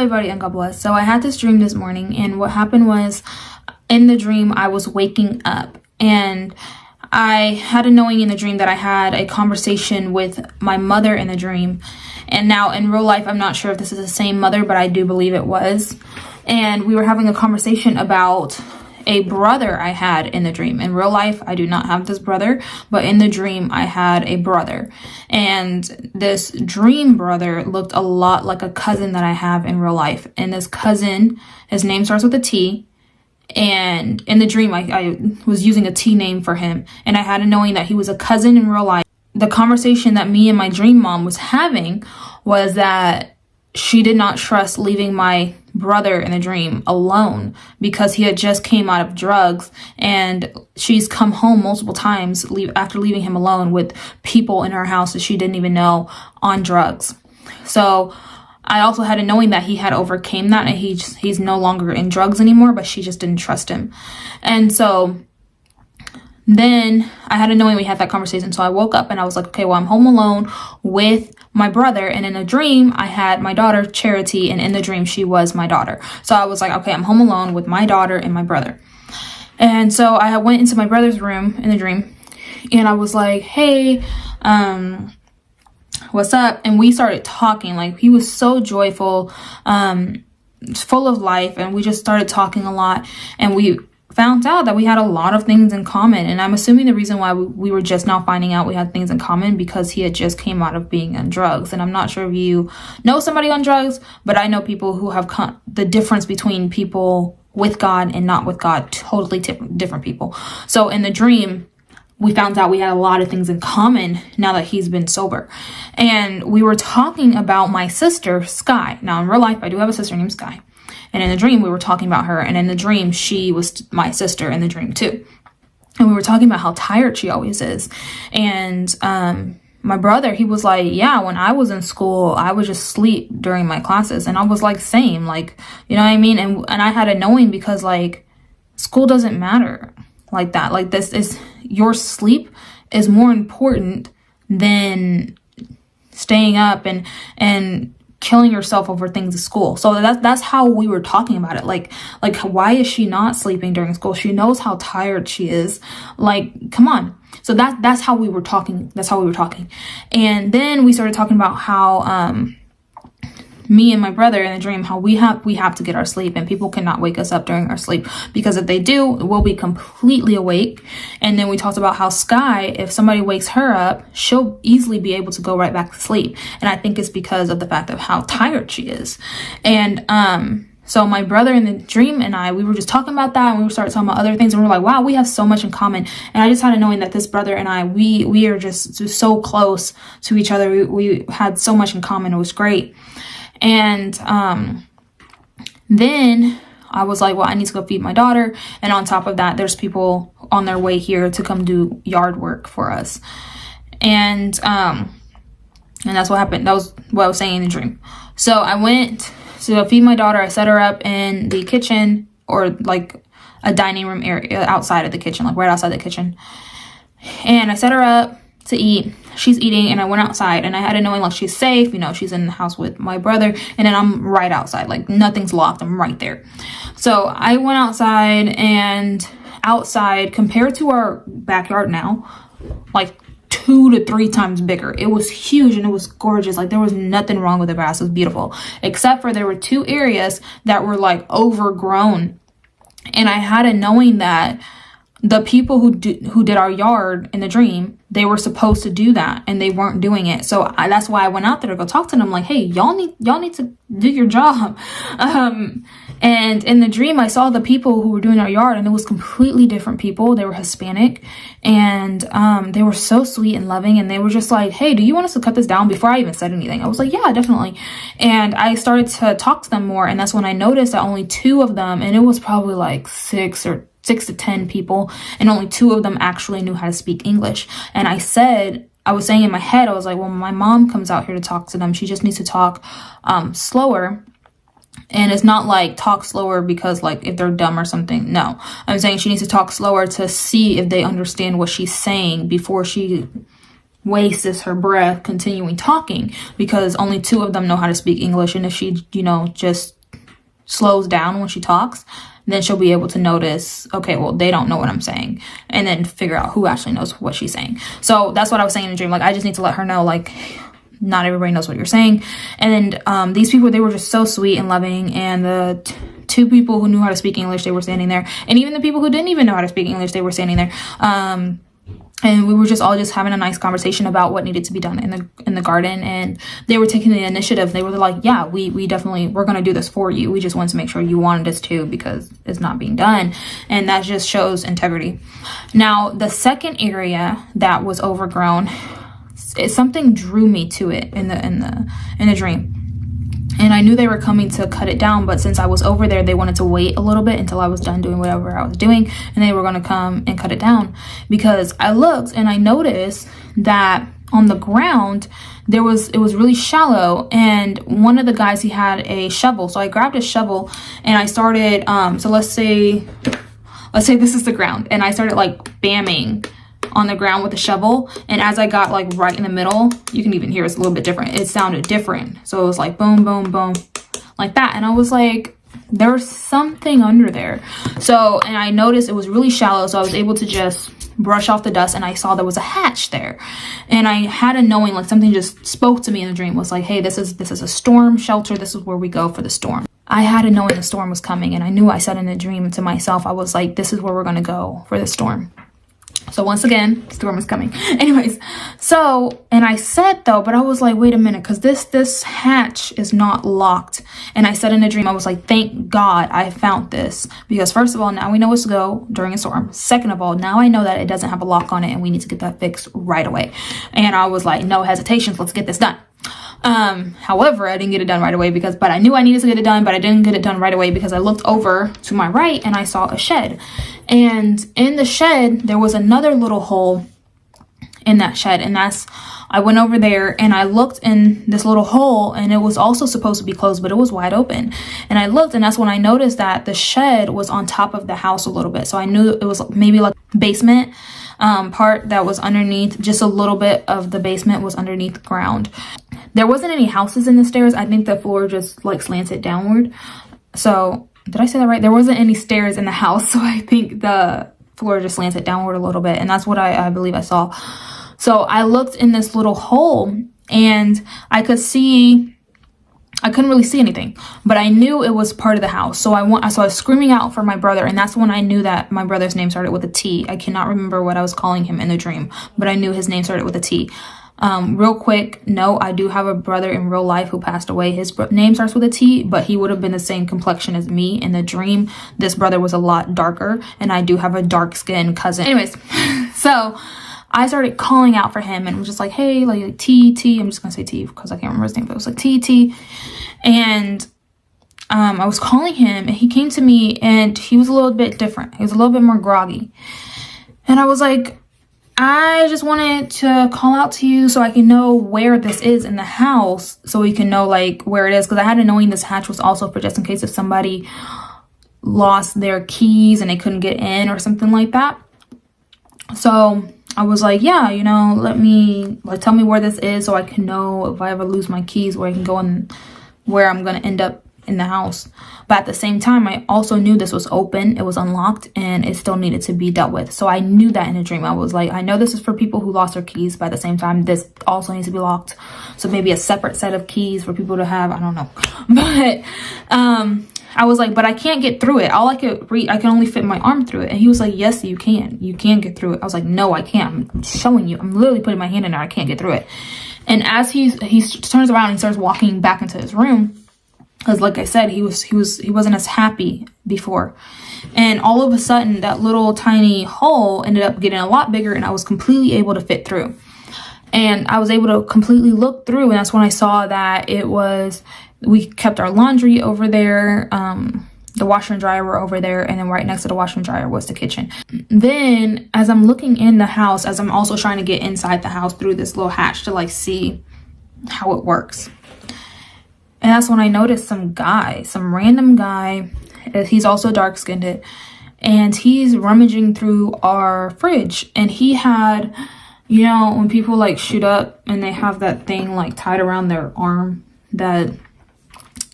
everybody, and God bless. So I had this dream this morning, and what happened was, in the dream I was waking up, and I had a knowing in the dream that I had a conversation with my mother in the dream. And now in real life, I'm not sure if this is the same mother, but I do believe it was. And we were having a conversation about a brother I had in the dream. In real life, I do not have this brother, but in the dream, I had a brother. And this dream brother looked a lot like a cousin that I have in real life. And this cousin, his name starts with a T. And in the dream, I was using a T name for him. And I had a knowing that he was a cousin in real life. The conversation that me and my dream mom was having was that she did not trust leaving my brother in the dream alone because he had just came out of drugs, and she's come home multiple times after leaving him alone with people in her house that she didn't even know on drugs. So I also had a knowing that he had overcame that, and he's no longer in drugs anymore, but she just didn't trust him. And so then I had a knowing we had that conversation. So I woke up and I was like, okay, well, I'm home alone with my brother. And in a dream, I had my daughter, Charity. And in the dream, she was my daughter. So I was like, okay, I'm home alone with my daughter and my brother. And so I went into my brother's room in the dream. And I was like, hey, what's up? And we started talking. Like, he was so joyful, full of life. And we just started talking a lot. And we found out that we had a lot of things in common. And I'm assuming the reason why we were just now finding out we had things in common because he had just came out of being on drugs. And I'm not sure if you know somebody on drugs, but I know people who have the difference between people with God and not with God, totally different people. So in the dream, we found out we had a lot of things in common now that he's been sober. And we were talking about my sister, Sky. Now in real life, I do have a sister named Sky. And in the dream, we were talking about her. And in the dream, she was my sister in the dream too. And we were talking about how tired she always is. And my brother, he was like, yeah, when I was in school, I would just sleep during my classes. And I was like, same, like, you know what I mean? And I had a knowing because like school doesn't matter like that. Like your sleep is more important than staying up and killing yourself over things at school. So that's how we were talking about it. Like why is she not sleeping during school? She knows how tired she is. Like, come on. So that's how we were talking. That's how we were talking. And then we started talking about how me and my brother in the dream, how we have to get our sleep, and people cannot wake us up during our sleep, because if they do, we'll be completely awake. And then we talked about how Sky, if somebody wakes her up, she'll easily be able to go right back to sleep. And I think it's because of the fact of how tired she is. And so my brother in the dream and we were just talking about that, and we started talking about other things, and we were like, wow, we have so much in common. And I just had a knowing that this brother and I, we are just so close to each other. We had so much in common. It was great. And then I was like, well, I need to go feed my daughter. And on top of that, there's people on their way here to come do yard work for us. And that's what happened. That was what I was saying in the dream. So I went to feed my daughter. I set her up in the kitchen, or like a dining room area outside of the kitchen, like right outside the kitchen. And I set her up to eat. She's eating, and I went outside, and I had a knowing like she's safe, you know, she's in the house with my brother, and then I'm right outside, like nothing's locked, I'm right there. So I went outside, and outside compared to our backyard now, like 2 to 3 times bigger. It was huge and it was gorgeous. Like there was nothing wrong with the grass. It was beautiful, except for there were 2 areas that were like overgrown. And I had a knowing that the people who did our yard in the dream, they were supposed to do that, and they weren't doing it. So that's why I went out there to go talk to them. Like, hey, y'all need to do your job. And in the dream, I saw the people who were doing our yard, and it was completely different people. They were Hispanic, and they were so sweet and loving. And they were just like, hey, do you want us to cut this down? Before I even said anything, I was like, yeah, definitely. And I started to talk to them more, and that's when I noticed that only 2 of them, and it was probably like 6 to 10 people, and only 2 of them actually knew how to speak English. And I was saying in my head, I was like, well, my mom comes out here to talk to them. She just needs to talk slower. And it's not like talk slower because like if they're dumb or something. No, I'm saying she needs to talk slower to see if they understand what she's saying before she wastes her breath continuing talking, because only 2 of them know how to speak English. And if she, just slows down when she talks, then she'll be able to notice, okay, well, they don't know what I'm saying, and then figure out who actually knows what she's saying. So that's what I was saying in the dream. Like, I just need to let her know, like, not everybody knows what you're saying. And these people, they were just so sweet and loving. And the 2 people who knew how to speak English, they were standing there. And even the people who didn't even know how to speak English, they were standing there. And we were just all just having a nice conversation about what needed to be done in the garden. And they were taking the initiative. They were like, yeah, we definitely, we're going to do this for you. We just wanted to make sure you wanted us to, because it's not being done. And that just shows integrity. Now, the second area that was overgrown, something drew me to it in the dream. And I knew they were coming to cut it down, but since I was over there, they wanted to wait a little bit until I was done doing whatever I was doing, and they were going to come and cut it down. Because I looked and I noticed that on the ground, it was really shallow, and one of the guys, he had a shovel. So I grabbed a shovel and I started, so let's say this is the ground, and I started like bamming on the ground with a shovel. And as I got like right in the middle, you can even hear it's a little bit different. It sounded different. So it was like boom, boom, boom, like that. And I was like, there's something under there. So, and I noticed it was really shallow. So I was able to just brush off the dust, and I saw there was a hatch there. And I had a knowing, like something just spoke to me in the dream, was like, hey, this is a storm shelter. This is where we go for the storm. I had a knowing the storm was coming, and I knew, I said in the dream to myself, I was like, this is where we're going to go for the storm. So once again, storm is coming. Anyways, so, and I said though, but I was like, wait a minute, because this hatch is not locked. And I said in a dream, I was like, thank God I found this, because first of all, now we know what's to go during a storm. Second of all, now I know that it doesn't have a lock on it, and we need to get that fixed right away. And I was like, no hesitations, let's get this done. However, I didn't get it done right away but I knew I needed to get it done, but I didn't get it done right away because I looked over to my right and I saw a shed. And in the shed, there was another little hole in that shed. And I went over there and I looked in this little hole, and it was also supposed to be closed, but it was wide open. And I looked, and that's when I noticed that the shed was on top of the house a little bit. So I knew it was maybe like basement part that was underneath. Just a little bit of the basement was underneath the ground. There wasn't any houses in the stairs. I think the floor just like slanted downward. So did I say that right? There wasn't any stairs in the house. So I think the floor just slanted downward a little bit. And that's what I believe I saw. So I looked in this little hole, and I couldn't really see anything, but I knew it was part of the house. So I was screaming out for my brother, and that's when I knew that my brother's name started with a T. I cannot remember what I was calling him in the dream, but I knew his name started with a T. Real quick, no, I do have a brother in real life who passed away. His name starts with a T, but he would have been the same complexion as me. In the dream, this brother was a lot darker, and I do have a dark-skinned cousin. Anyways, so I started calling out for him, and was just like, hey, like T, I'm just gonna say T because I can't remember his name, but it was like T. And I was calling him, and he came to me, and he was a little bit different. He was a little bit more groggy. And I was like, I just wanted to call out to you so I can know where this is in the house, so we can know like where it is, because I had a knowing this hatch was also for just in case if somebody lost their keys and they couldn't get in or something like that. So I was like, yeah, tell me where this is so I can know if I ever lose my keys, where I can go and where I'm going to end up in the house. But at the same time, I also knew this was open, it was unlocked, and it still needed to be dealt with. So I knew that in a dream. I was like, I know this is for people who lost their keys, but at the same time, this also needs to be locked. So maybe a separate set of keys for people to have, I don't know. But I was like, but I can't get through it. All I can only fit my arm through it. And he was like, yes, you can. You can get through it. I was like, no, I can't. I'm showing you. I'm literally putting my hand in there. I can't get through it. And as he turns around and starts walking back into his room, because like I said, he wasn't as happy before. And all of a sudden, that little tiny hole ended up getting a lot bigger, and I was completely able to fit through. And I was able to completely look through, and that's when I saw that we kept our laundry over there. The washer and dryer were over there, and then right next to the washer and dryer was the kitchen. Then as I'm looking in the house, as I'm also trying to get inside the house through this little hatch to like see how it works. And that's when I noticed some random guy. He's also dark-skinned, and he's rummaging through our fridge, and he had You know, when people like shoot up and they have that thing like tied around their arm, that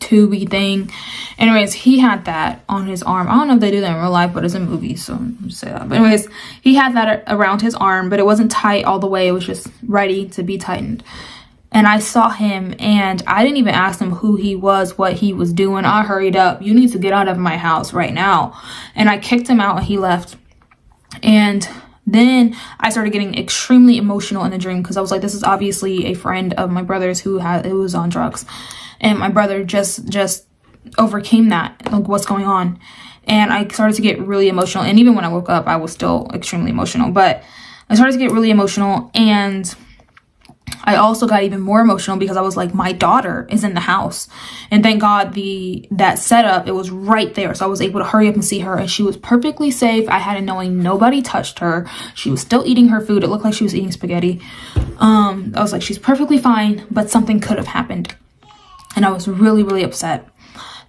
tubey thing. Anyways, he had that on his arm. I don't know if they do that in real life, but it's in movies, so I'm just say that. But anyways, he had that around his arm, but it wasn't tight all the way. It was just ready to be tightened. And I saw him, and I didn't even ask him who he was, what he was doing. I hurried up. You need to get out of my house right now. And I kicked him out, and he left. And then I started getting extremely emotional in the dream, because I was like, this is obviously a friend of my brother's who was on drugs. And my brother just overcame that, like, what's going on. And I started to get really emotional. And even when I woke up, I was still extremely emotional. But I started to get really emotional, and I also got even more emotional because I was like, my daughter is in the house. And thank God that setup, it was right there. So I was able to hurry up and see her, and she was perfectly safe. I had a knowing nobody touched her. She was still eating her food. It looked like she was eating spaghetti. I was like, she's perfectly fine, but something could have happened. And I was really, really upset.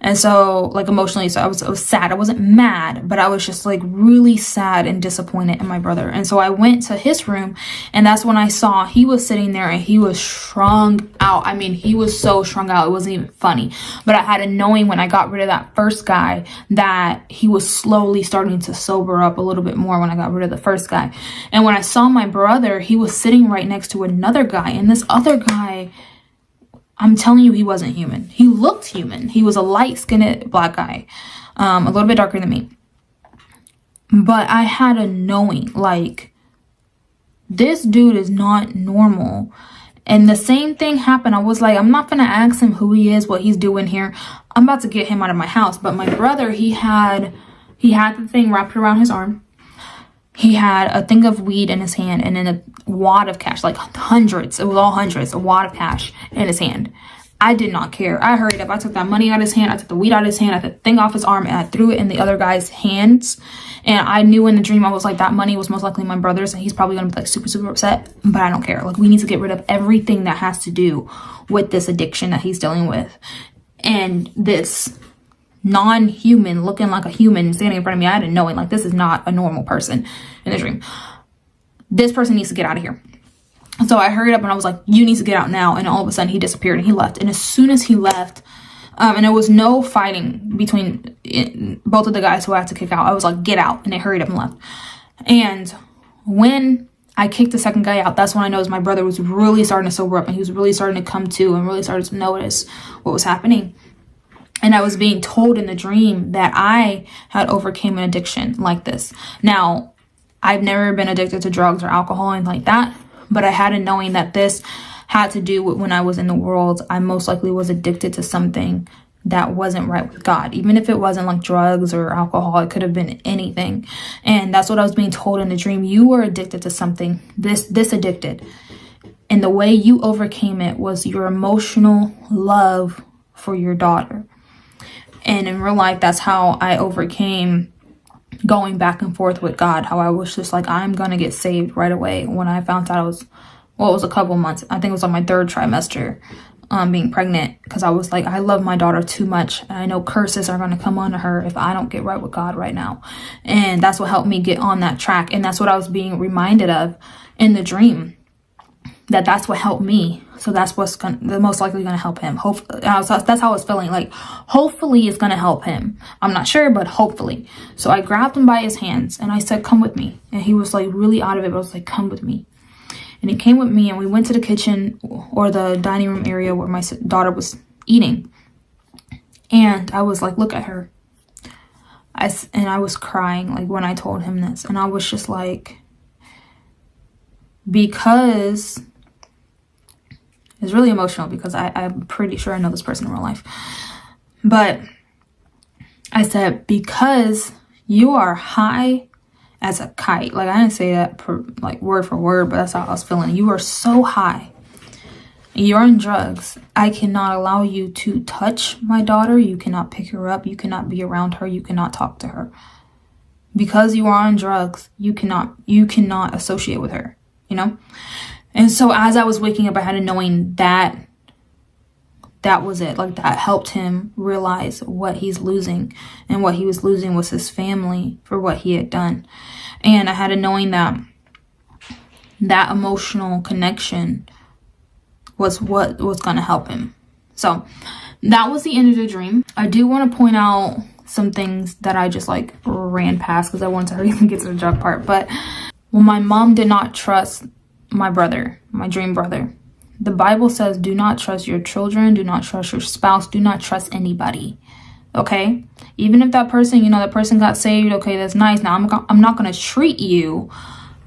And so, like, emotionally, so I was sad. I wasn't mad, but I was just like really sad and disappointed in my brother. And so I went to his room, and that's when I saw he was sitting there, and he was strung out. I mean, he was so strung out, it wasn't even funny. But I had a knowing when I got rid of that first guy that he was slowly starting to sober up a little bit more when I got rid of the first guy. And when I saw my brother, he was sitting right next to another guy, and this other guy, I'm telling you, he wasn't human. He looked human. He was a light-skinned black guy, a little bit darker than me. But I had a knowing, like, this dude is not normal. And the same thing happened. I was like, I'm not going to ask him who he is, what he's doing here. I'm about to get him out of my house. But my brother, he had the thing wrapped around his arm. He had a thing of weed in his hand, and then a wad of cash, like hundreds. It was all hundreds, a wad of cash in his hand. I did not care. I hurried up. I took that money out of his hand. I took the weed out of his hand. I took the thing off his arm, and I threw it in the other guy's hands. And I knew in the dream, I was like, that money was most likely my brother's, and he's probably going to be like super, super upset. But I don't care. Like, we need to get rid of everything that has to do with this addiction that he's dealing with. And this non-human, looking like a human, standing in front of me, I had a knowing, like, this is not a normal person in the dream. This person needs to get out of here. So I hurried up, and I was like, you need to get out now. And all of a sudden he disappeared, and he left. And as soon as he left, and there was no fighting between both of the guys who I had to kick out, I was like, get out. And they hurried up and left. And when I kicked the second guy out, that's when I noticed my brother was really starting to sober up, and he was really starting to come to and really started to notice what was happening. And I was being told in the dream that I had overcame an addiction like this. Now, I've never been addicted to drugs or alcohol and like that, but I had a knowing that this had to do with when I was in the world. I most likely was addicted to something that wasn't right with God. Even if it wasn't like drugs or alcohol, it could have been anything. And that's what I was being told in the dream. You were addicted to something, this addicted. And the way you overcame it was your emotional love for your daughter. And in real life, that's how I overcame going back and forth with God. How I was just like, I'm going to get saved right away. When I found out it was a couple months. I think it was on my third trimester, being pregnant. Because I was like, I love my daughter too much. And I know curses are going to come onto her if I don't get right with God right now. And that's what helped me get on that track. And that's what I was being reminded of in the dream. That's what helped me. So that's what's most likely going to help him. Hopefully, that's how I was feeling. Like, hopefully it's going to help him. I'm not sure, but hopefully. So I grabbed him by his hands, and I said, come with me. And he was like really out of it. But I was like, come with me. And he came with me, and we went to the kitchen or the dining room area where my daughter was eating. And I was like, look at her. And I was crying, like, when I told him this. And I was just like, because it's really emotional, because I'm pretty sure I know this person in real life. But I said, because you are high as a kite. Like, I didn't say that like word for word, but that's how I was feeling. You are so high. You're on drugs. I cannot allow you to touch my daughter. You cannot pick her up. You cannot be around her. You cannot talk to her. Because you are on drugs, you cannot associate with her, you know? And so as I was waking up, I had a knowing that was it. Like, that helped him realize what he's losing. And what he was losing was his family for what he had done. And I had a knowing that that emotional connection was what was going to help him. So that was the end of the dream. I do want to point out some things that I just like ran past because I wanted to hurry up and get to the job part. But when my mom did not trust my brother, my dream brother, the Bible says, do not trust your children, do not trust your spouse, do not trust anybody. Okay? Even if that person, you know, that person got saved, okay, that's nice. Now I'm not going to treat you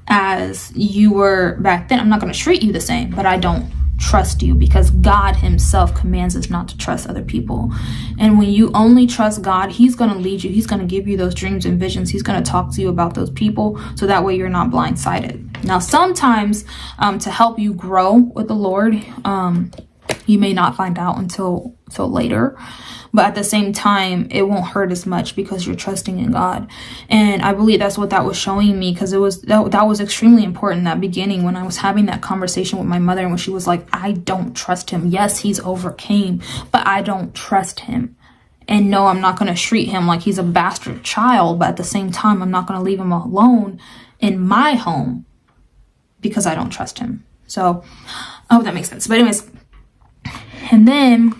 as you were back then. I'm not going to treat you the same, but I don't trust you, because God himself commands us not to trust other people. And when you only trust God, he's going to lead you. He's going to give you those dreams and visions. He's going to talk to you about those people, so that way you're not blindsided. Now, sometimes to help you grow with the Lord, you may not find out until later, but at the same time, it won't hurt as much because you're trusting in God. And I believe that's what that was showing me, because that was extremely important in that beginning when I was having that conversation with my mother, and when she was like, I don't trust him. Yes, he's overcame, but I don't trust him. And no, I'm not going to treat him like he's a bastard child, but at the same time, I'm not going to leave him alone in my home because I don't trust him. So I hope that makes sense. But anyways, and then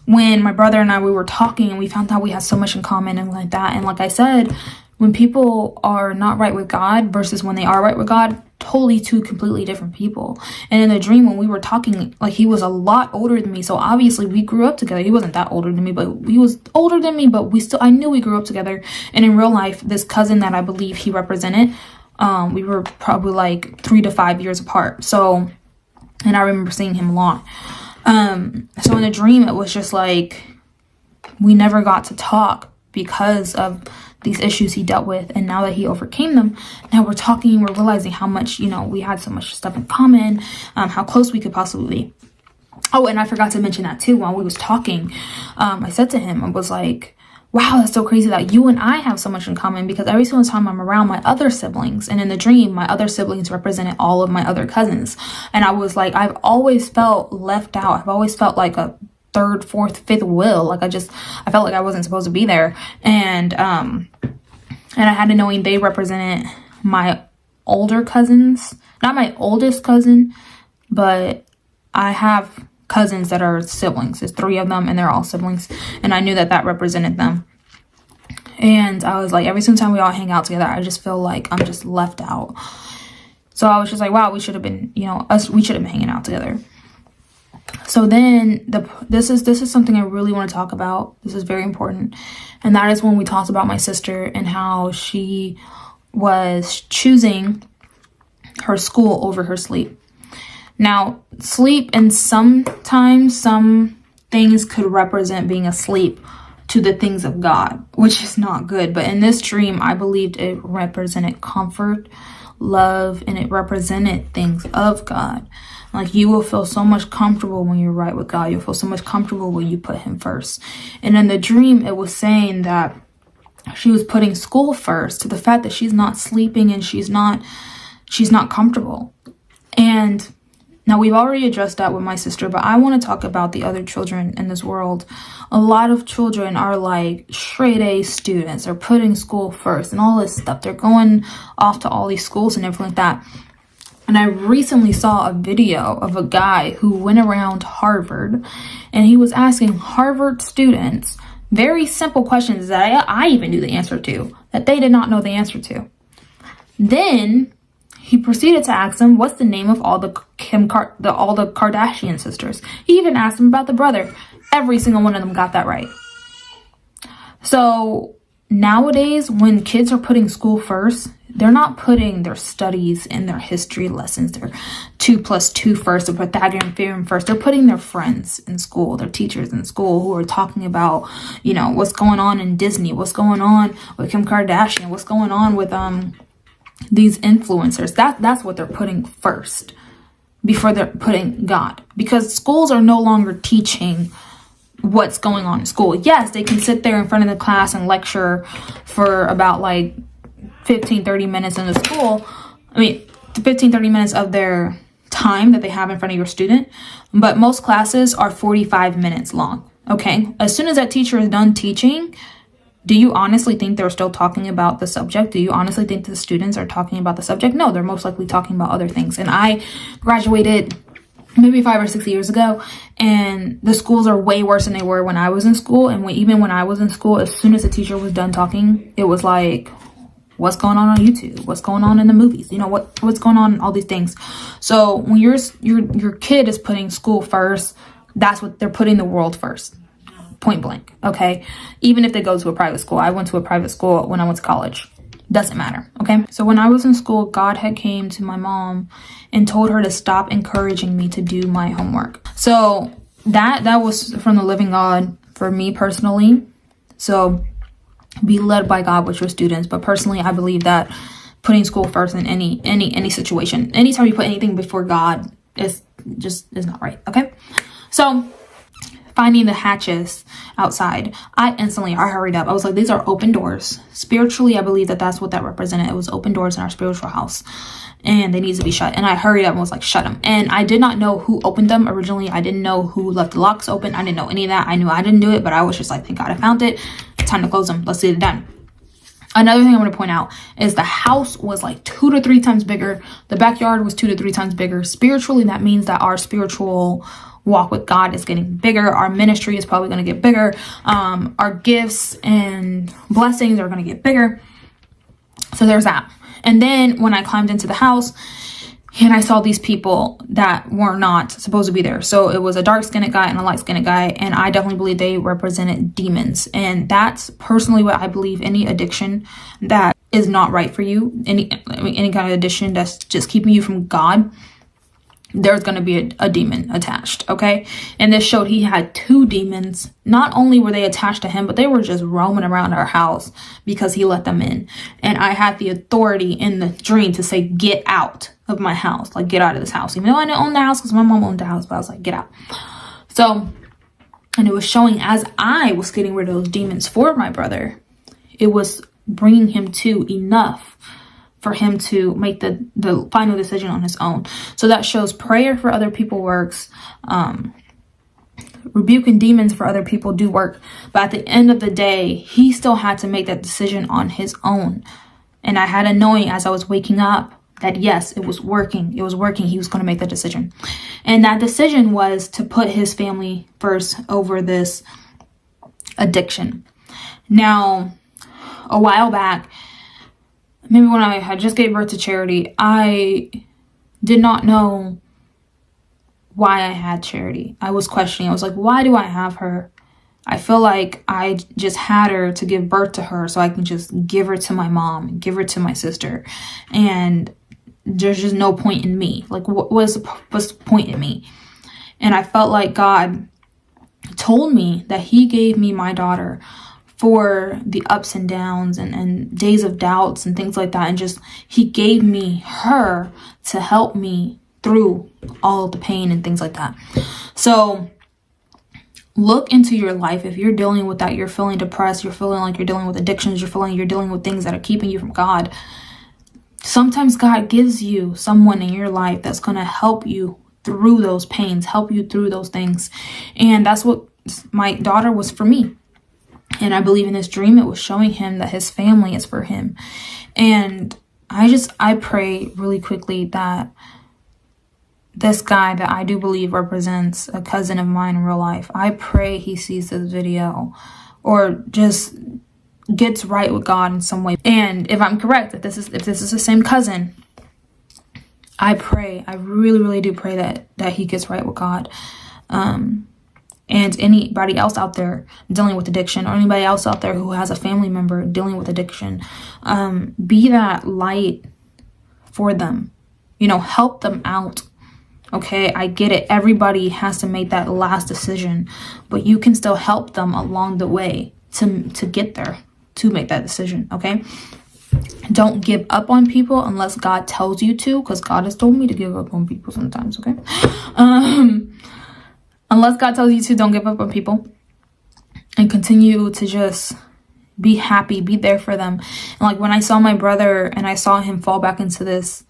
when my brother and I, we were talking, and we found out we had so much in common and like that. And like I said, when people are not right with God versus when they are right with God, totally two completely different people. And in the dream, when we were talking, like, he was a lot older than me. So obviously we grew up together. He wasn't that older than me, but he was older than me, but I knew we grew up together. And in real life, this cousin that I believe he represented, we were probably like 3 to 5 years apart. So, and I remember seeing him a lot. So in the dream, it was just like, we never got to talk because of these issues he dealt with. And now that he overcame them, now we're talking, we're realizing how much, you know, we had so much stuff in common, how close we could possibly be. Oh, and I forgot to mention that too, while we was talking, I said to him, I was like, wow, that's so crazy that you and I have so much in common, because every single time I'm around my other siblings, and in the dream, my other siblings represented all of my other cousins. And I was like, I've always felt left out. I've always felt like a third, fourth, fifth wheel. Like I felt like I wasn't supposed to be there. And I had to knowing they represented my older cousins, not my oldest cousin, but I have cousins that are siblings. There's 3 of them, and they're all siblings, and I knew that represented them. And I was like, every single time we all hang out together, I just feel like I'm just left out. So I was just like, wow, we should have been, you know, we should have been hanging out together. So then this is something I really want to talk about. This is very important, and that is when we talked about my sister and how she was choosing her school over her sleep. Now, sleep, and sometimes some things could represent being asleep to the things of God, which is not good. But in this dream, I believed it represented comfort, love, and it represented things of God. Like, you will feel so much comfortable when you're right with God. You'll feel so much comfortable when you put him first. And in the dream, it was saying that she was putting school first, to the fact that she's not sleeping and she's not comfortable. And now, we've already addressed that with my sister, but I want to talk about the other children in this world. A lot of children are like straight A students. They're putting school first and all this stuff. They're going off to all these schools and everything like that. And I recently saw a video of a guy who went around Harvard, and he was asking Harvard students very simple questions that I even knew the answer to, that they did not know the answer to. Then he proceeded to ask them, what's the name of all the Kardashian sisters? He even asked them about the brother. Every single one of them got that right. So nowadays, when kids are putting school first, they're not putting their studies and their history lessons, their 2 + 2 first, the Pythagorean theorem first. They're putting their friends in school, their teachers in school, who are talking about, you know, what's going on in Disney, what's going on with Kim Kardashian, what's going on with these influencers. That's what they're putting first before they're putting God, because schools are no longer teaching what's going on in school. Yes, they can sit there in front of the class and lecture for about like 15-30 minutes in the school. 15-30 minutes of their time that they have in front of your student, but most classes are 45 minutes long. Okay, as soon as that teacher is done teaching, Do you honestly think they're still talking about the subject? Do you honestly think the students are talking about the subject? No, they're most likely talking about other things. And I graduated maybe 5 or 6 years ago, and the schools are way worse than they were when I was in school. And even when I was in school, as soon as the teacher was done talking, it was like, what's going on YouTube? What's going on in the movies? You know, what's going on? All these things. So when your kid is putting school first, that's what they're putting, the world first. Point blank. Okay. Even if they go to a private school. I went to a private school when I went to college. Doesn't matter. Okay. So when I was in school, God had came to my mom and told her to stop encouraging me to do my homework. So that was from the living God for me personally. So be led by God with your students. But personally, I believe that putting school first in any situation, anytime you put anything before God, is not right. Okay. So finding the hatches outside, I hurried up. I was like, these are open doors. Spiritually, I believe that that's what that represented. It was open doors in our spiritual house, and they need to be shut. And I hurried up and was like, shut them. And I did not know who opened them originally. I didn't know who left the locks open. I didn't know any of that. I knew I didn't do it, but I was just like, thank God I found it. Time to close them. Let's get it done. Another thing I want to point out is the house was like 2 to 3 times bigger. The backyard was 2 to 3 times bigger. Spiritually, that means that our spiritual walk with God is getting bigger. Our ministry is probably going to get bigger. Our gifts and blessings are going to get bigger. So there's that. And then when I climbed into the house and I saw these people that were not supposed to be there. So it was a dark-skinned guy and a light-skinned guy. And I definitely believe they represented demons. And that's personally what I believe. Any addiction that is not right for you, any kind of addiction that's just keeping you from God, there's going to be a demon attached. Okay. And this showed he had 2 demons. Not only were they attached to him, but they were just roaming around our house because he let them in. And I had the authority in the dream to say, get out of my house. Like, get out of this house. Even though I didn't own the house because my mom owned the house, but I was like, get out. So, and it was showing as I was getting rid of those demons for my brother, it was bringing him to enough for him to make the final decision on his own. So that shows prayer for other people works. Rebuking demons for other people do work. But at the end of the day, he still had to make that decision on his own. And I had a knowing as I was waking up that yes, it was working. It was working. He was going to make that decision. And that decision was to put his family first over this addiction. Now, a while back, maybe when I had just gave birth to Charity, I did not know why I had Charity. I was questioning. I was like, why do I have her? I feel like I just had her to give birth to her so I can just give her to my mom, give her to my sister. And there's just no point in me. Like, what's the point in me? And I felt like God told me that he gave me my daughter for the ups and downs and days of doubts and things like that. And just, he gave me her to help me through all of the pain and things like that. So look into your life. If you're dealing with that, you're feeling depressed, you're feeling like you're dealing with addictions, you're dealing with things that are keeping you from God. Sometimes God gives you someone in your life that's going to help you through those pains, help you through those things. And that's what my daughter was for me. And I believe in this dream, it was showing him that his family is for him. And I pray really quickly that this guy that I do believe represents a cousin of mine in real life, I pray he sees this video or just gets right with God in some way. And if I'm correct, if this is the same cousin, I really, really do pray that he gets right with God. And anybody else out there dealing with addiction, or anybody else out there who has a family member dealing with addiction, be that light for them. Help them out. Okay, I get it. Everybody has to make that last decision, but you can still help them along the way to get there, to make that decision. Okay, don't give up on people unless God tells you to, because God has told me to give up on people sometimes. Okay, unless God tells you to, don't give up on people, and continue to just be happy, be there for them. And like when I saw my brother and I saw him fall back into this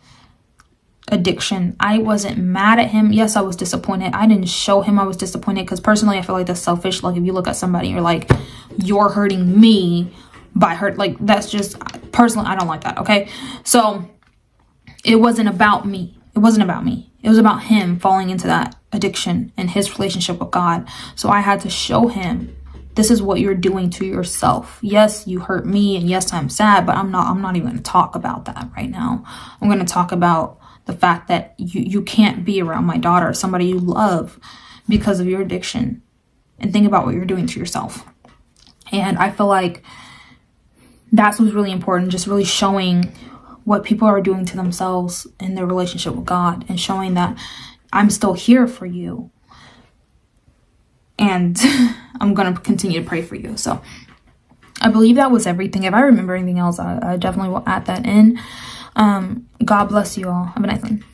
addiction. I wasn't mad at him. Yes, I was disappointed. I didn't show him I was disappointed, because personally, I feel like that's selfish. Like, if you look at somebody, you're like, you're hurting me by hurt. Like, that's just, personally, I don't like that. Okay. So it wasn't about me. It wasn't about me. It was about him falling into that addiction and his relationship with God. So I had to show him, this is what you're doing to yourself. Yes, you hurt me, and yes, I'm sad, but I'm not even going to talk about that right now. I'm going to talk about the fact that you can't be around my daughter, somebody you love, because of your addiction. And think about what you're doing to yourself. And I feel like that's what's really important, just really showing what people are doing to themselves in their relationship with God, and showing that I'm still here for you. And I'm going to continue to pray for you. So I believe that was everything. If I remember anything else, I definitely will add that in. God bless you all. Have a nice one.